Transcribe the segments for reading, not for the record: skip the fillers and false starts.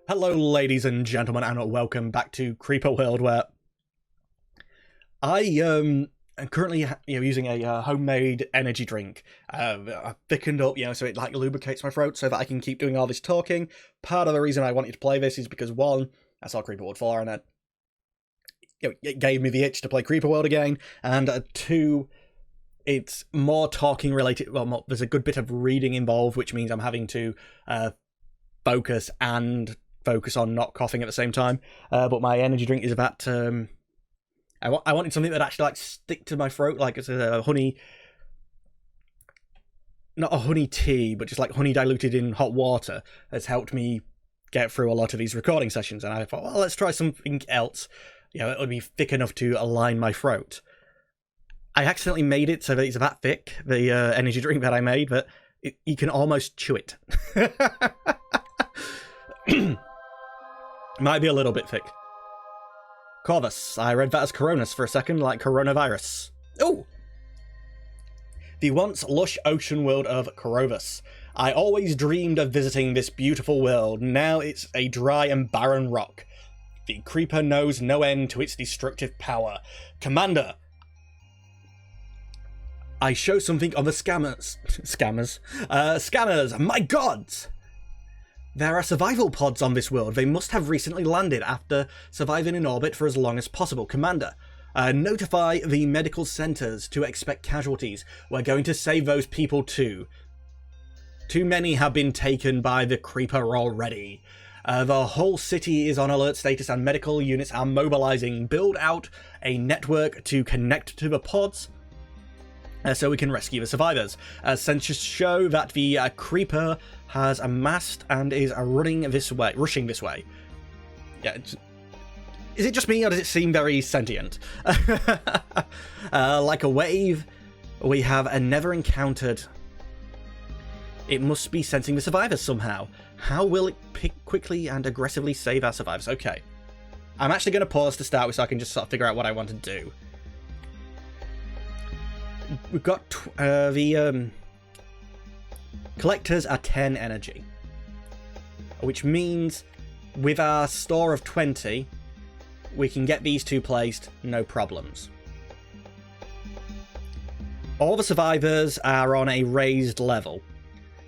Hello, ladies and gentlemen, and welcome back to Creeper World, where I am currently using a homemade energy drink. I thickened up, so it like lubricates my throat so that I can keep doing all this talking. Part of the reason I wanted to play this is because one, I saw Creeper World 4 and it gave me the itch to play Creeper World again, and two, it's more talking related. Well, there's a good bit of reading involved, which means I'm having to focus on not coughing at the same time. But my energy drink is that I wanted something that actually like stick to my throat, like it's a honey, not a honey tea, but just like honey diluted in hot water has helped me get through a lot of these recording sessions. And I thought, well, let's try something else. It would be thick enough to align my throat. I accidentally made it so that it's that thick, the energy drink that I made, that you can almost chew it. Might be a little bit thick. Corvus. I read that as Coronas for a second, like coronavirus. Oh! The once lush ocean world of Corvus. I always dreamed of visiting this beautiful world. Now it's a dry and barren rock. The creeper knows no end to its destructive power. Commander, I show something on the scanners. Scanners! My gods! There are survival pods on this world. They must have recently landed after surviving in orbit for as long as possible. Commander, notify the medical centers to expect casualties. We're going to save those people too. Too many have been taken by the creeper already. The whole city is on alert status and medical units are mobilizing. Build out a network to connect to the pods so we can rescue the survivors. Sensors show that the creeper has amassed and is rushing this way. Yeah, is it just me or does it seem very sentient? Like a wave we have never encountered. It must be sensing the survivors somehow. How will it pick quickly and aggressively save our survivors? Okay. I'm actually going to pause to start with so I can just sort of figure out what I want to do. We've got the collectors are 10 energy, which means with our store of 20 we can get these two placed, no problems. All the survivors are on a raised level,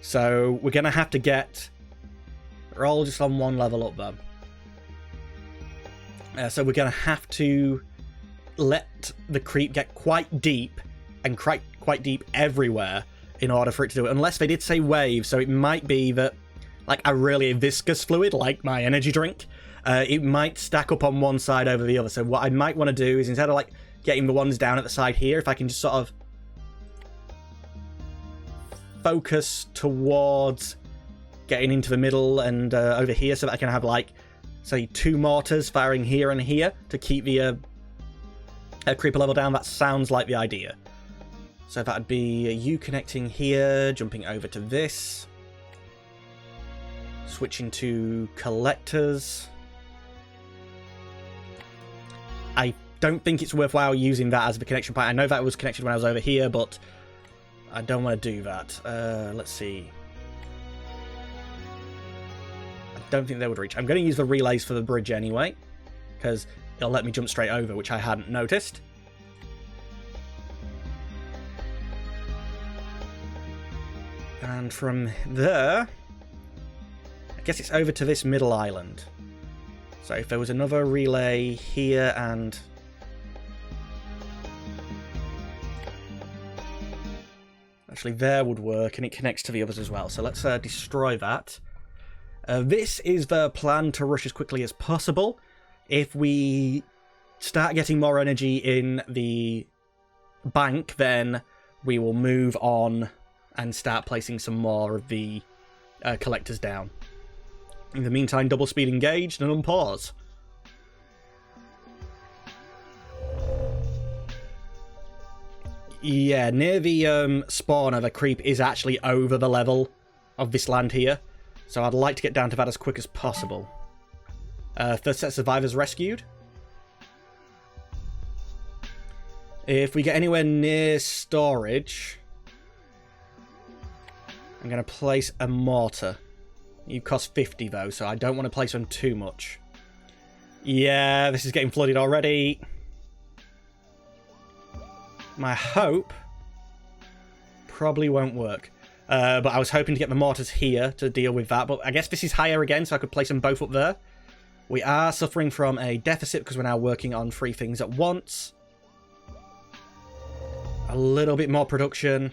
so we're going to have to they're all just on one level up though. So we're going to have to let the creep get quite deep and quite deep everywhere in order for it to do it. Unless they did say wave, so it might be that, like a really viscous fluid, like my energy drink, it might stack up on one side over the other. So what I might want to do is, instead of like getting the ones down at the side here, if I can just sort of focus towards getting into the middle and over here, so that I can have like, say, 2 mortars firing here and here to keep the creeper level down. That sounds like the idea. So that'd be you connecting here, jumping over to this, switching to collectors. I don't think it's worthwhile using that as the connection point. I know that was connected when I was over here, but I don't want to do that. Let's see. I don't think they would reach. I'm going to use the relays for the bridge anyway, because it'll let me jump straight over, which I hadn't noticed. And from there, I guess it's over to this middle island. So if there was another relay here and... actually there would work, and it connects to the others as well. So let's destroy that. This is the plan to rush as quickly as possible. If we start getting more energy in the bank, then we will move on and start placing some more of the collectors down. In the meantime, double speed engaged and unpause. Yeah, near the spawner, the creep is actually over the level of this land here, so I'd like to get down to that as quick as possible. First set of survivors rescued. If we get anywhere near storage, I'm going to place a mortar. You cost 50 though, so I don't want to place on too much. Yeah, this is getting flooded already. My hope probably won't work. But I was hoping to get the mortars here to deal with that. But I guess this is higher again, so I could place them both up there. We are suffering from a deficit because we're now working on 3 things at once. A little bit more production.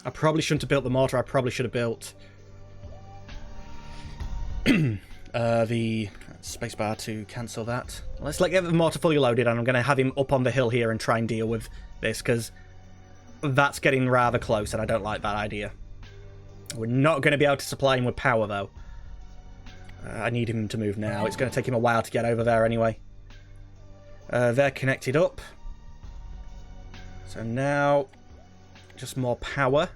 I probably shouldn't have built the mortar. I probably should have built the spacebar to cancel that. Let's get the mortar fully loaded, and I'm going to have him up on the hill here and try and deal with this, because that's getting rather close, and I don't like that idea. We're not going to be able to supply him with power, though. I need him to move now. It's going to take him a while to get over there anyway. They're connected up. So now, just more power.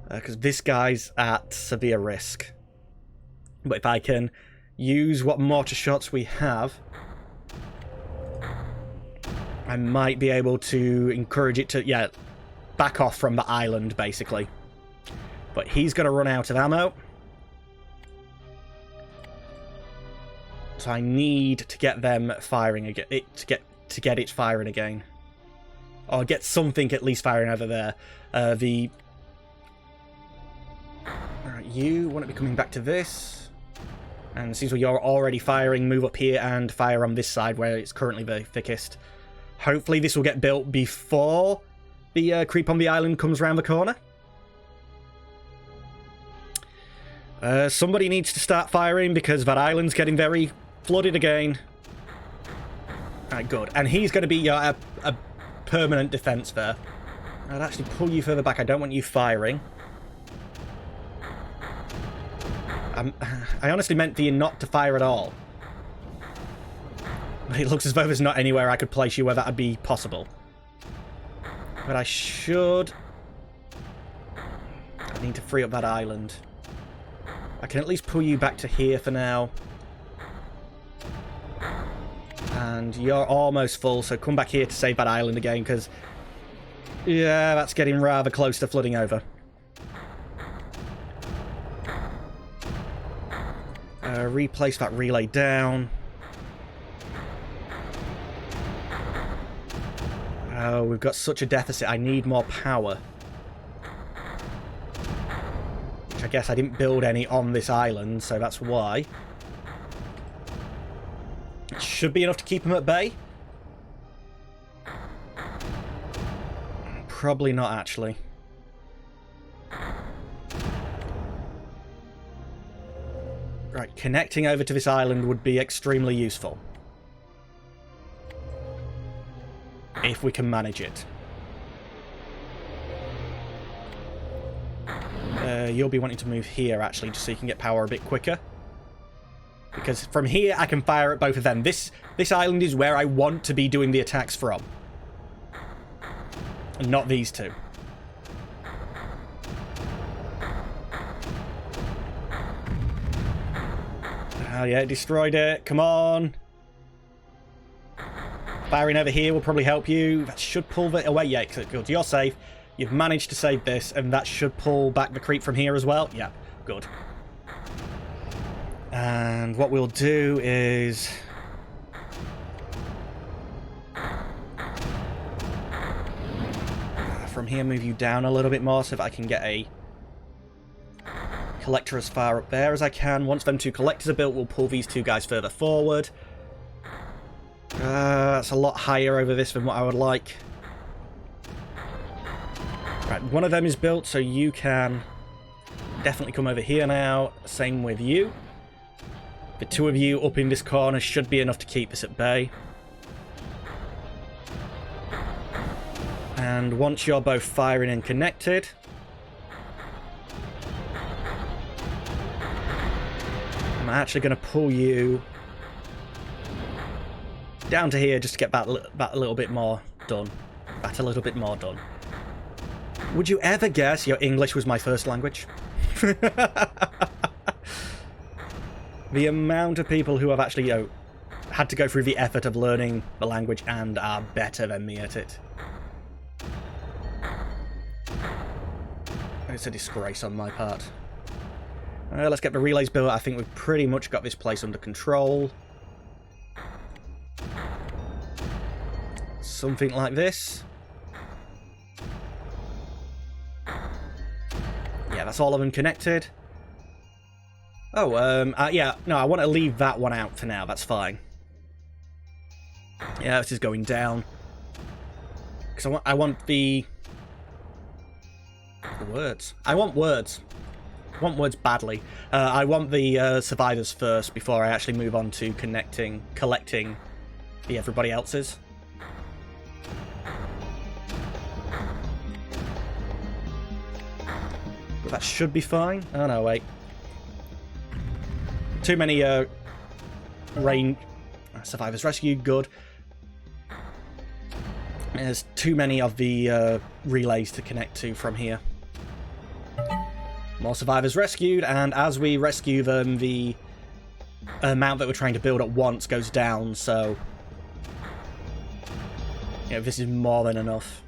Because this guy's at severe risk. But if I can use what mortar shots we have, I might be able to encourage it to, yeah, back off from the island, basically. But he's going to run out of ammo. So I need to get them firing again, to get it firing again. Or get something at least firing over there. Alright, you want to be coming back to this. And since you're already firing, move up here and fire on this side where it's currently the thickest. Hopefully this will get built before the creep on the island comes around the corner. Somebody needs to start firing because that island's getting very flooded again. Alright, good. And he's going to be a permanent defense there. I'd actually pull you further back. I don't want you firing. I honestly meant for you not to fire at all. But it looks as though there's not anywhere I could place you where that would be possible. But I should... I need to free up that island. I can at least pull you back to here for now. And you're almost full, so come back here to save that island again, because... yeah, that's getting rather close to flooding over. Replace that relay down. Oh, we've got such a deficit. I need more power. Which I guess I didn't build any on this island, so that's why. It should be enough to keep them at bay. Probably not, actually. Right, connecting over to this island would be extremely useful. If we can manage it. You'll be wanting to move here, actually, just so you can get power a bit quicker. Because from here, I can fire at both of them. This island is where I want to be doing the attacks from. And not these two. Oh yeah, destroyed it. Come on. Firing over here will probably help you. That should pull it away. Yeah, good. You're safe. You've managed to save this, and that should pull back the creep from here as well. Yeah, good. And what we'll do is... from here, move you down a little bit more so that I can get a collector as far up there as I can. Once them 2 collectors are built, we'll pull these 2 guys further forward. That's a lot higher over this than what I would like. Right, one of them is built, so you can definitely come over here now. Same with you. The 2 of you up in this corner should be enough to keep this at bay. And once you're both firing and connected, I'm actually going to pull you down to here just to get that a little bit more done. That a little bit more done. Would you ever guess your English was my first language? The amount of people who have actually, you know, had to go through the effort of learning the language and are better than me at it. It's a disgrace on my part. Let's get the relays built. I think we've pretty much got this place under control. Something like this. Yeah, that's all of them connected. Oh, yeah, no, I want to leave that one out for now. That's fine. Yeah, this is going down. Because I want the words. I want words. I want words badly. I want the survivors first before I actually move on to collecting the everybody else's. But that should be fine. Oh no, wait. Too many survivors rescued, good. There's too many of the relays to connect to from here. More survivors rescued, and as we rescue them, the amount that we're trying to build at once goes down, so... you know, this is more than enough.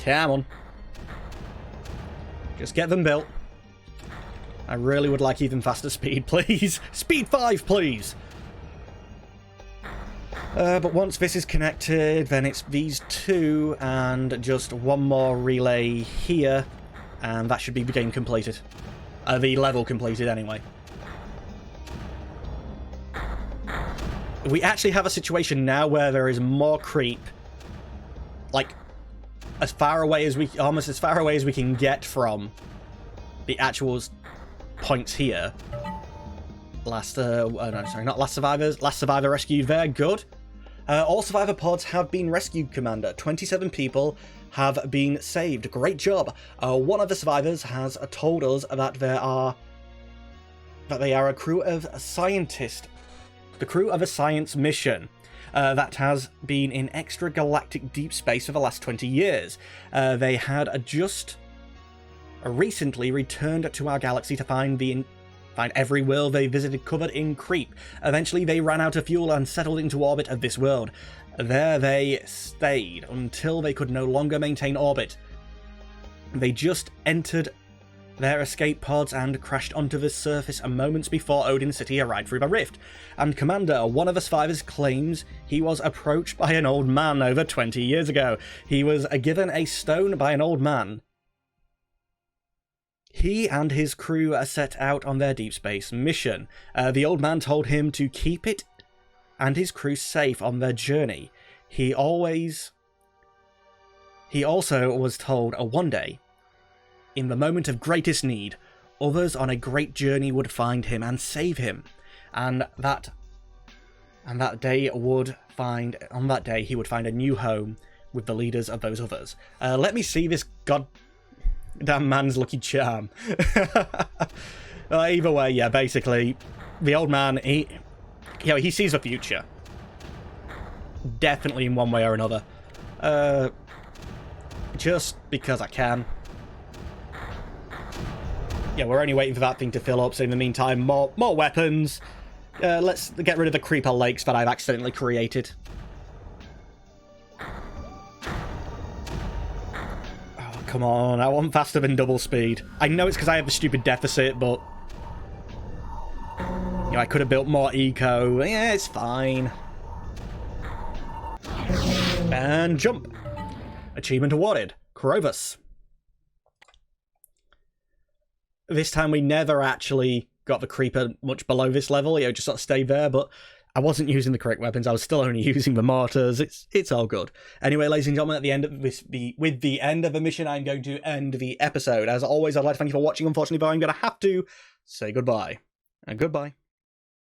Come on. Just get them built. I really would like even faster speed, please. Speed 5, please! But once this is connected, then it's these two and just one more relay here, and that should be the game completed. The level completed, anyway. We actually have a situation now where there is more creep, like, as far away as we, almost as far away as we can get from the actual points here. No, sorry, not last survivors. Last survivor rescued there, good. All survivor pods have been rescued, Commander. 27 people have been saved. Great job. One of the survivors has told us that they are a crew of scientists. The crew of a science mission that has been in extragalactic deep space for the last 20 years. They had just recently returned to our galaxy to find every world they visited covered in creep. Eventually they ran out of fuel and settled into orbit of this world. There they stayed until they could no longer maintain orbit. They just entered their escape pods and crashed onto the surface moments before Odin City arrived through the rift. And Commander, one of the survivors claims he was approached by an old man over 20 years ago. He was given a stone by an old man. He and his crew set out on their deep space mission. The old man told him to keep it and his crew safe on their journey. He also was told one day, in the moment of greatest need, others on a great journey would find him and save him, on that day he would find a new home with the leaders of those others. Let me see this goddamn man's lucky charm. Either way, yeah, basically, the old man, he sees the future. Definitely in one way or another. Just because I can. Yeah, we're only waiting for that thing to fill up, so in the meantime, more weapons. Let's get rid of the creeper lakes that I've accidentally created. Oh, come on, I want faster than double speed. I know it's because I have the stupid deficit, but... you know, I could have built more eco. Yeah, it's fine. And jump. Achievement awarded. Corvus. This time we never actually got the creeper much below this level. You know, just sort of stayed there, but I wasn't using the correct weapons. I was still only using the mortars. It's all good. Anyway, ladies and gentlemen, at the end of this, with the end of the mission, I'm going to end the episode. As always, I'd like to thank you for watching. Unfortunately, but I'm going to have to say goodbye. And goodbye.